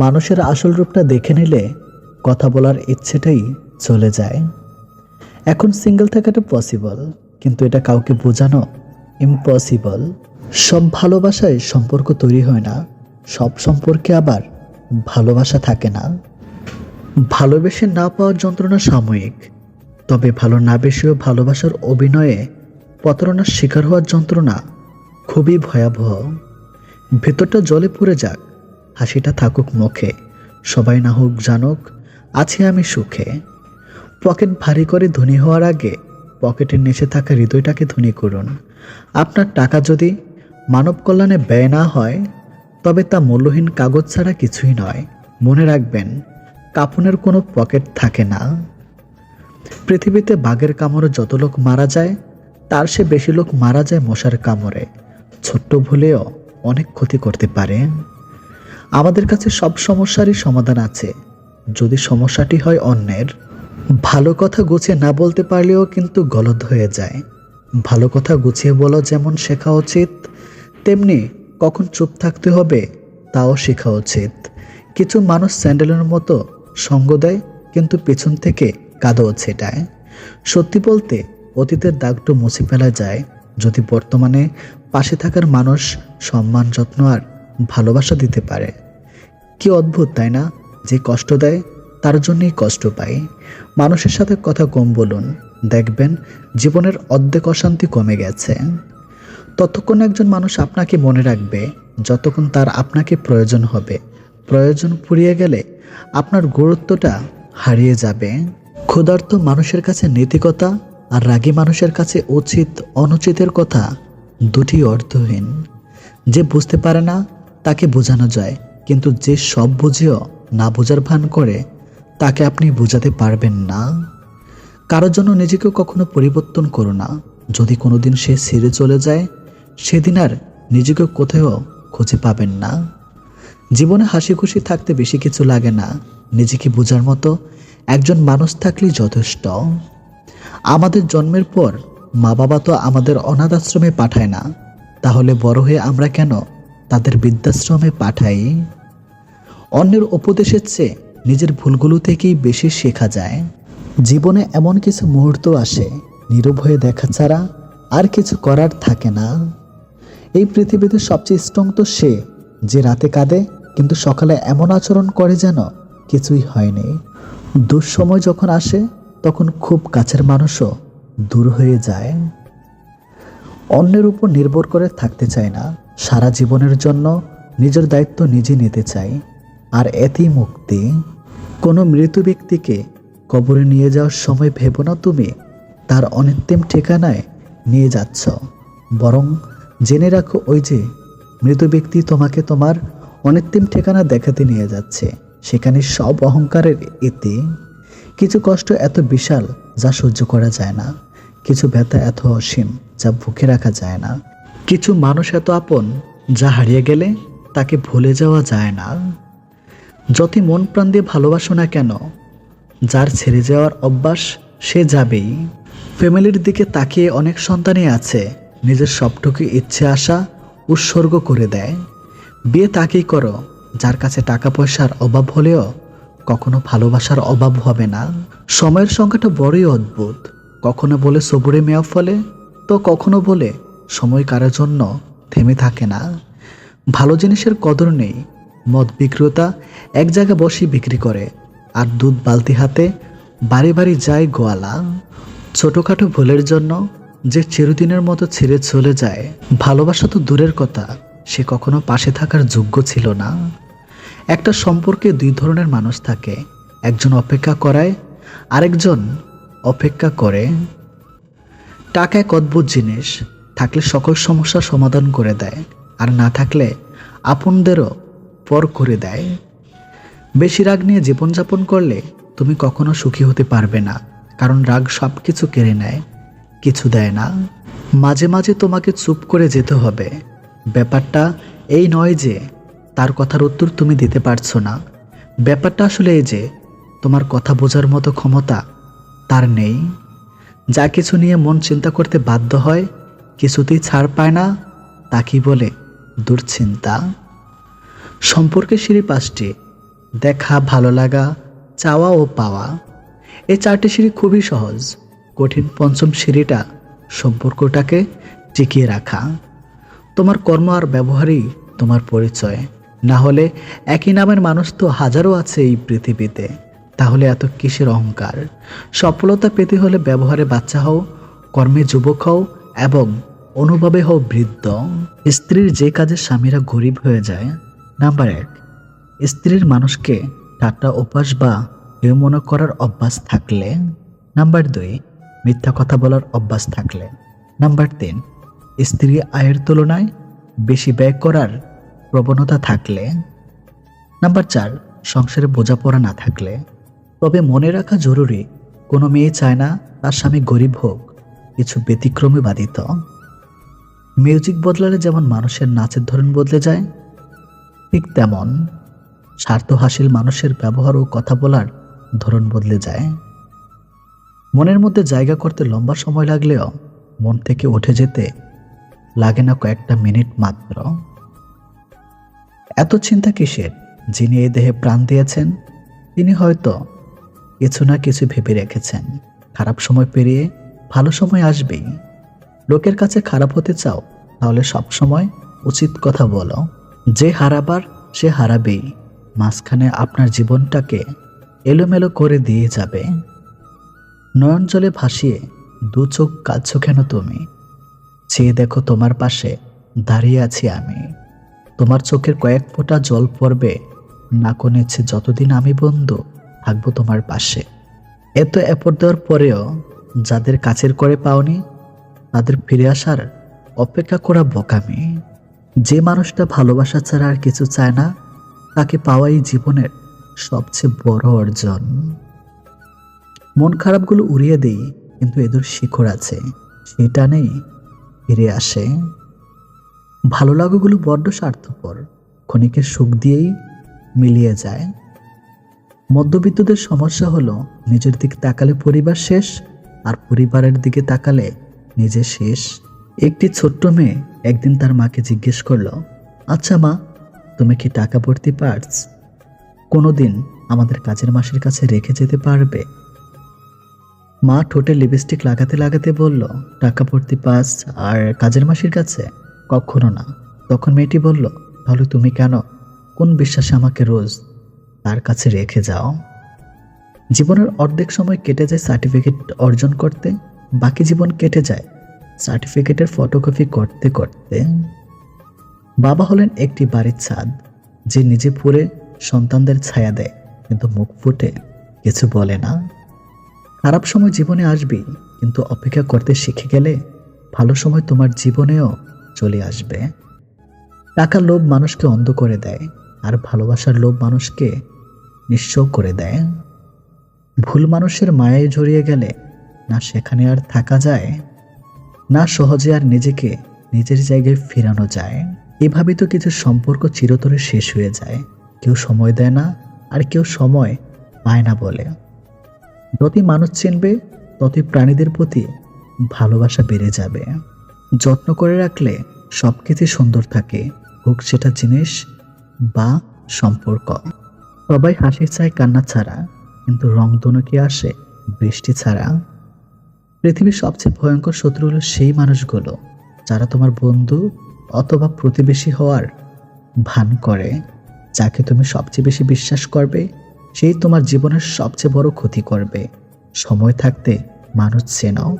মানুষের আসল রূপটা দেখে নিলে কথা বলার ইচ্ছেটাই চলে যায়। এখন সিঙ্গেল থাকাটা পসিবল, কিন্তু এটা কাউকে বোঝানো ইম্পসিবল। সব ভালোবাসায় সম্পর্ক তৈরি হয় না, সব সম্পর্কে আবার ভালোবাসা থাকে না। ভালোবেসে না পাওয়ার যন্ত্রণা সাময়িক, তবে ভালো না বেসেও ভালোবাসার অভিনয়ে প্রতারণার শিকার হওয়ার যন্ত্রণা খুবই ভয়াবহ। ভেতরটা জলে পড়ে যাক, হাসিটা থাকুক মুখে, সবাই না হোক জানুক আছি আমি সুখে। পকেট ভারী করে ধনী হওয়ার আগে পকেটের নিচে থাকা হৃদয়টাকে ধনী করুন। আপনার টাকা যদি মানব কল্যাণে ব্যয় না হয়, তবে তা মূল্যহীন কাগজ ছাড়া কিছুই নয়। মনে রাখবেন, কাফনের কোনো পকেট থাকে না। পৃথিবীতে বাঘের কামড়ে যত লোক মারা যায়, তার চেয়ে বেশি লোক মারা যায় মশার কামড়ে। ছোট্ট ভুলেও অনেক ক্ষতি করতে পারে। আমাদের কাছে সব সমস্যারই সমাধান আছে, যদি সমস্যাটি হয় অন্যের। ভালো কথা গুছিয়ে না বলতে পারলেও কিন্তু গলদ হয়ে যায়। ভালো কথা গুছিয়ে বলা যেমন শেখা উচিত, তেমনি কখন চুপ থাকতে হবে তাও শেখা উচিত। কিছু মানুষ স্যান্ডেলের মতো সঙ্গ দেয়, কিন্তু পেছন থেকে কাদও ছেটায়। সত্যি বলতে, অতীতের দাগটা মুছে ফেলা যায় যদি বর্তমানে পাশে থাকার মানুষ সম্মান, যত্ন আর ভালোবাসা দিতে পারে। কি অদ্ভুত তাই না, যে কষ্ট দেয় তার জন্যই কষ্ট পাই। মানুষের সাথে কথা কম বলুন, দেখবেন জীবনের অর্ধেক অশান্তি কমে গেছে। ততক্ষণ একজন মানুষ আপনাকে মনে রাখবে যতক্ষণ তার আপনাকে প্রয়োজন হবে। প্রয়োজন ফুরিয়ে গেলে আপনার গুরুত্বটা হারিয়ে যাবে। ক্ষুধার্ত মানুষের কাছে নৈতিকতা আর রাগী মানুষের কাছে উচিত অনুচিতের কথা দুটি অর্থহীন। যে বুঝতে পারে না তাকে বোঝানো যায়, কিন্তু যে সব বুঝেও না বোঝার ভান করে তাকে আপনি বোঝাতে পারবেন না। কারোর জন্য নিজেকে কখনো পরিবর্তন করো না। যদি কোনোদিন সে ছেড়ে চলে যায়, সেদিন আর নিজেকে কোথাও খুঁজে পাবেন না। জীবনে হাসি খুশি থাকতে বেশি কিছু লাগে না, নিজেকে বোঝার মতো একজন মানুষ থাকলেই যথেষ্ট। আমাদের জন্মের পর মা বাবা তো আমাদের অনাথ আশ্রমে পাঠায় না, তাহলে বড় হয়ে আমরা কেন তাদের বৃদ্ধাশ্রমে পাঠাই? অন্যের উপদেশের চেয়ে নিজের ভুলগুলো থেকেই বেশি শেখা যায়। জীবনে এমন কিছু মুহূর্ত আসে, নীরব হয়ে দেখা ছাড়া আর কিছু করার থাকে না। এই পৃথিবীতে সবচেয়ে স্ট্রং তো সে যে রাতে কাঁদে কিন্তু সকালে এমন আচরণ করে যেন কিছুই হয়নি। দুঃসময় যখন আসে তখন খুব কাছের মানুষও দূর হয়ে যায়। অন্যের উপর নির্ভর করে থাকতে চায় না, সারা জীবনের জন্য নিজের দায়িত্ব নিজে নিতে চাই, আর এতেই মুক্তি। কোনো মৃত ব্যক্তিকে কবরে নিয়ে যাওয়ার সময় ভেবো না তুমি তার অনিত্যম ঠিকানায় নিয়ে যাচ্ছ, বরং জেনে রাখো ওই যে মৃত ব্যক্তি তোমাকে তোমার অনিত্যম ঠিকানা দেখাতে নিয়ে যাচ্ছে। সেখানে সব অহংকারের ইতি। কিছু কষ্ট এত বিশাল যা সহ্য করা যায় না, কিছু ব্যথা এত অসীম যা বুকে রাখা যায় না, কিছু মানুষ এত আপন যা হারিয়ে গেলে তাকে ভুলে যাওয়া যায় না। যতই মন প্রাণ দিয়ে ভালোবাসো না কেন, যার ছেড়ে যাওয়ার অভ্যাস সে যাবেই। ফ্যামিলির দিকে তাকিয়ে অনেক সন্তানই আছে নিজের সবটুকু ইচ্ছে আশা উৎসর্গ করে দেয়। বিয়ে তাকেই করো যার কাছে টাকা পয়সার অভাব হলেও কখনো ভালোবাসার অভাব হবে না। সময়ের সংখ্যাটা বড়ই অদ্ভুত, কখনো বলে সবুরে মেয়া ফলে, তো কখনো বলে সময় কারোর জন্য থেমে থাকে না। ভালো জিনিসের কদর নেই, মদ বিক্রেতা এক জায়গায় বসে বিক্রি করে, আর দুধ বালতি হাতে বাড়ি বাড়ি যায় গোয়ালা। ছোটোখাটো ভুলের জন্য যে চিরদিনের মতো ছেড়ে চলে যায়, ভালোবাসা তো দূরের কথা, সে কখনো পাশে থাকার যোগ্য ছিল না। একটা সম্পর্কে দুই ধরনের মানুষ থাকে, একজন অপেক্ষা করায়, আরেকজন অপেক্ষা করে। টাকা এক অদ্ভুত জিনিস, থাকলে সকল সমস্যার সমাধান করে দেয়, আর না থাকলে আপনদেরও পর করে দেয়। বেশি রাগ নিয়ে জীবনযাপন করলে তুমি কখনো সুখী হতে পারবে না, কারণ রাগ সব কিছু কেড়ে নেয়, কিছু দেয় না। মাঝে মাঝে তোমাকে চুপ করে যেতে হবে। ব্যাপারটা এই নয় যে তার কথার উত্তর তুমি দিতে পারছো না, ব্যাপারটা আসলে এই যে তোমার কথা বোঝার মতো ক্ষমতা তার নেই। যা কিছু নিয়ে মন চিন্তা করতে বাধ্য হয়, কিছুতেই ছাড় পায় না, তাকেই বলে দুশ্চিন্তা। সম্পর্কের সিঁড়ি 5টি, দেখা, ভালো লাগা, চাওয়া ও পাওয়া। এই 4টি সিঁড়ি খুবই সহজ। কঠিন পঞ্চম সিঁড়িটা সম্পর্কটাকে টিকিয়ে রাখা। তোমার কর্ম আর ব্যবহারই তোমার পরিচয়। না হলে একই নামের মানুষ তো হাজারো আছে এই পৃথিবীতে। তাহলে এত কিসের অহংকার? সফলতা পেতে হলে ব্যবহারে বাচ্চা হও, কর্মে যুবক হও এবং অনুভবে হও বৃদ্ধ। স্ত্রীর যে কাজে স্বামীরা গরিব হয়ে যায়। নাম্বার 1, স্ত্রীর মানুষকে ঠাট্টা অভ্যাস বা হেয় মনে করার অভ্যাস থাকলে। নাম্বার 2, মিথ্যা কথা বলার অভ্যাস থাকলে। নাম্বার 3, স্ত্রী আয়ের তুলনায় বেশি ব্যয় করার প্রবণতা থাকলে। নাম্বার 4, সংসারে বোঝাপড়া না থাকলে। তবে মনে রাখা জরুরি, কোনো মেয়ে চায় না তার স্বামী গরিব হোক, কিছু ব্যতিক্রমে বাধিত। মিউজিক বদলালে যেমন মানুষের নাচের ধরন বদলে যায়, ঠিক তেমন স্বার্থ হাসিল মানুষের ব্যবহার ও কথা বলার ধরন বদলে যায়। মনের মধ্যে জায়গা করতে লম্বা সময় লাগলেও মন থেকে উঠে যেতে লাগে না কয়েকটা মিনিট মাত্র। এত চিন্তা কিসের? যিনি এই দেহে প্রাণ দিয়েছেন তিনি হয়তো কিছু না কিছু ভেবে রেখেছেন। খারাপ সময় পেরিয়ে ভালো সময় আসবেই। লোকের কাছে খারাপ হতে চাও তাহলে সব সময় উচিত কথা বলো। যে হারাবার সে হারাবেই, মাঝখানে আপনার জীবনটাকে এলোমেলো করে দিয়ে যাবে। নয়ন জলে ভাসিয়ে দু চোখ কাঁদছো কেন তুমি? চেয়ে দেখো তোমার পাশে দাঁড়িয়ে আছি আমি। তোমার চোখের কয়েক ফোঁটা জল পড়বে নাকো নিচ্ছে যতদিন আমি বন্ধু থাকবো তোমার পাশে। এত এফোর্ট দেওয়ার পরেও যাদের কাছের করে পাওনি তাদের ফিরে আসার অপেক্ষা করা বোকামি। যে মানুষটা ভালোবাসা ছাড়া আর কিছু চায় না তাকে পাওয়াই জীবনের সবচেয়ে বড় অর্জন। মন খারাপগুলো উড়িয়ে দেই, কিন্তু এদের শিকড় আছে, সেটা নেই ফিরে আসে। ভালো লাগাগুলো বড্ড স্বার্থপর, ক্ষণিকের সুখ দিয়েই মিলিয়ে যায়। মধ্যবিত্তদের সমস্যা হলো নিজের দিকে তাকালে পরিবার শেষ, আর পরিবারের দিকে তাকালে নিজে শেষ। একটি ছোট্ট মেয়ে একদিন তার মাকে জিজ্ঞেস করলো, আচ্ছা মা, তুমি কি টাকা ভর্তি পার্স কোনোদিন আমাদের কাজের মাসির কাছে রেখে যেতে পারবে? মা ঠোঁটে লিপস্টিক লাগাতে লাগাতে বলল, টাকা ভর্তি পার্স আর কাজের মাসির কাছে? কখনো না। তখন মেয়েটি বলল, তাহলে তুমি কেন, কোন বিশ্বাসে আমাকে রোজ তার কাছে রেখে যাও? জীবনের অর্ধেক সময় কেটে যায় সার্টিফিকেট অর্জন করতে, বাকি জীবন কেটে যায় সার্টিফিকেটের ফটোকপি করতে করতে। বাবা হলেন একটি বাড়ির ছাদ, যে নিজে পুড়ে সন্তানদের ছায়া দেয় কিন্তু মুখ ফুটে কিছু বলে না। খারাপ সময় জীবনে আসবেই, কিন্তু অপেক্ষা করতে শিখে গেলে ভালো সময় তোমার জীবনেও চলে আসবে। টাকার লোভ মানুষকে অন্ধ করে দেয়, আর ভালোবাসার লোভ মানুষকে নিঃস্ব করে দেয়। ভুল মানুষের মায়ায় জড়িয়ে গেলে না সেখানে আর থাকা যায়, না সহজে আর নিজেকে নিজের জায়গায় ফেরানো যায়। এভাবে তো কিছু সম্পর্ক চিরতরে শেষ হয়ে যায়। কেউ সময় দেয় না, আর কেউ সময় পায় না বলে। যতই মানুষ চিনবে ততই প্রাণীদের প্রতি ভালোবাসা বেড়ে যাবে। যত্ন করে রাখলে সবকিছু সুন্দর থাকে, হোক সেটা জিনিস বা সম্পর্ক। সবাই হাসি চায় কান্না ছাড়া, কিন্তু রংধনু কি আসে বৃষ্টি ছাড়া? পৃথিবীর সবচেয়ে ভয়ঙ্কর শত্রু হলো সেই মানুষগুলো যারা তোমার বন্ধু অথবা প্রতিবেশী হওয়ার ভান করে। যাকে তুমি সবচেয়ে বেশি বিশ্বাস করবে সেই তোমার জীবনের সবচেয়ে বড় ক্ষতি করবে। সময় থাকতে মানুষ চেনাও।